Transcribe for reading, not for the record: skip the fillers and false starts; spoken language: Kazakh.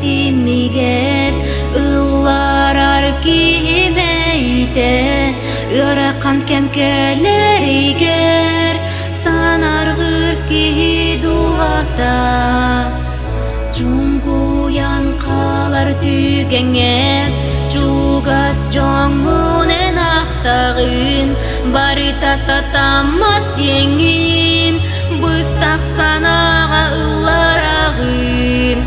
тимигер ылларар кимейте ыракан кемкелеригер санаргыр ки дулата чуңгуян калар түгеңе чугас жоңунен актагын барыта сатамат теңин быстак санага ылларагын